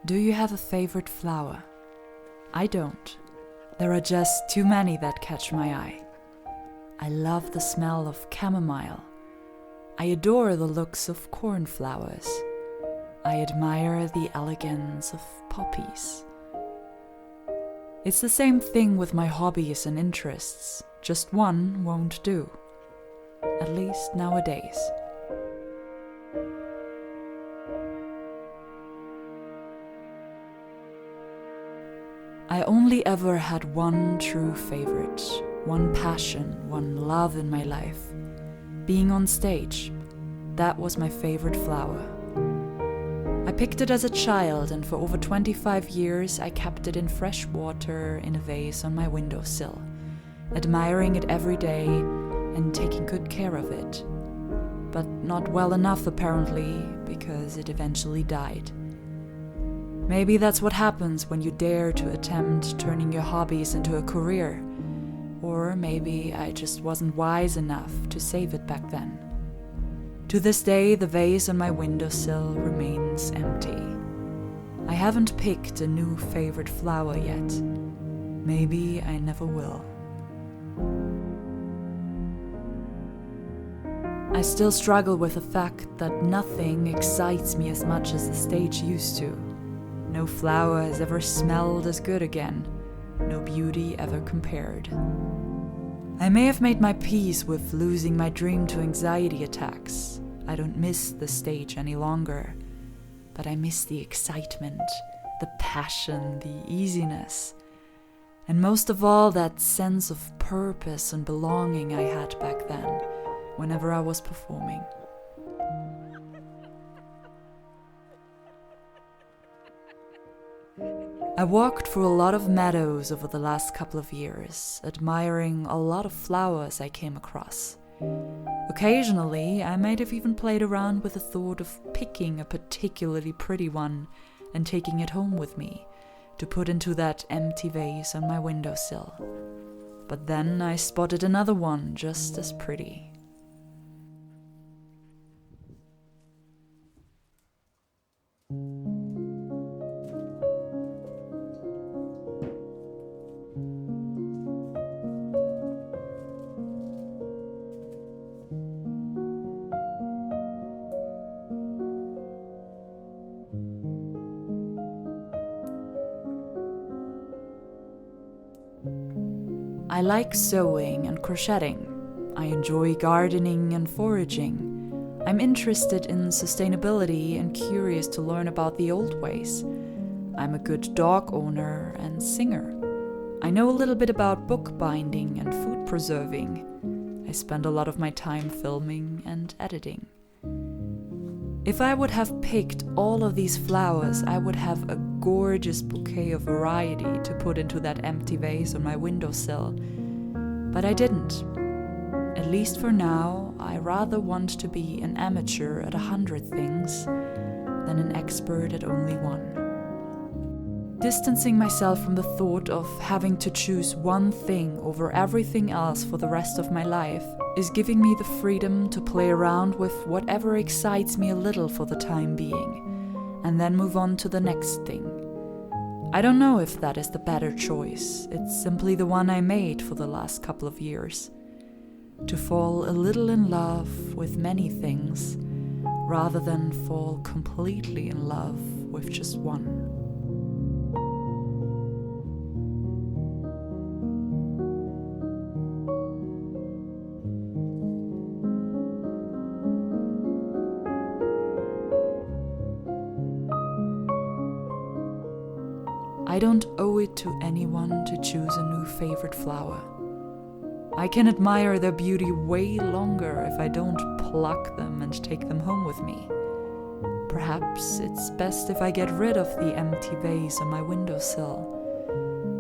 Do you have a favorite flower? I don't. There are just too many that catch my eye. I love the smell of chamomile. I adore the looks of cornflowers. I admire the elegance of poppies. It's the same thing with my hobbies and interests. Just one won't do. At least nowadays. I only ever had one true favorite, one passion, one love in my life. Being on stage. That was my favorite flower. I picked it as a child, and for over 25 years I kept it in fresh water in a vase on my windowsill, admiring it every day and taking good care of it. But not well enough apparently, because it eventually died. Maybe that's what happens when you dare to attempt turning your hobbies into a career. Or maybe I just wasn't wise enough to save it back then. To this day, the vase on my windowsill remains empty. I haven't picked a new favorite flower yet. Maybe I never will. I still struggle with the fact that nothing excites me as much as the stage used to. No flower has ever smelled as good again. No beauty ever compared. I may have made my peace with losing my dream to anxiety attacks. I don't miss the stage any longer. But I miss the excitement, the passion, the easiness. And most of all, that sense of purpose and belonging I had back then, whenever I was performing. I walked through a lot of meadows over the last couple of years, admiring a lot of flowers I came across. Occasionally, I might have even played around with the thought of picking a particularly pretty one and taking it home with me to put into that empty vase on my windowsill. But then I spotted another one just as pretty. I like sewing and crocheting. I enjoy gardening and foraging. I'm interested in sustainability and curious to learn about the old ways. I'm a good dog owner and singer. I know a little bit about bookbinding and food preserving. I spend a lot of my time filming and editing. If I would have picked all of these flowers, I would have a gorgeous bouquet of variety to put into that empty vase on my windowsill. But I didn't. At least for now, I rather want to be an amateur at 100 things than an expert at only one. Distancing myself from the thought of having to choose one thing over everything else for the rest of my life is giving me the freedom to play around with whatever excites me a little for the time being, and then move on to the next thing. I don't know if that is the better choice. It's simply the one I made for the last couple of years. To fall a little in love with many things, rather than fall completely in love with just one. I don't owe it to anyone to choose a new favorite flower. I can admire their beauty way longer if I don't pluck them and take them home with me. Perhaps it's best if I get rid of the empty vase on my windowsill,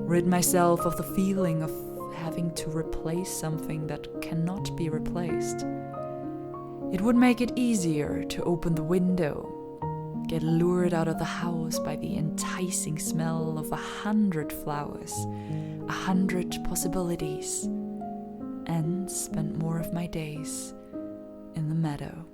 rid myself of the feeling of having to replace something that cannot be replaced. It would make it easier to open the window, get lured out of the house by the enticing smell of 100 flowers, 100 possibilities, and spend more of my days in the meadow.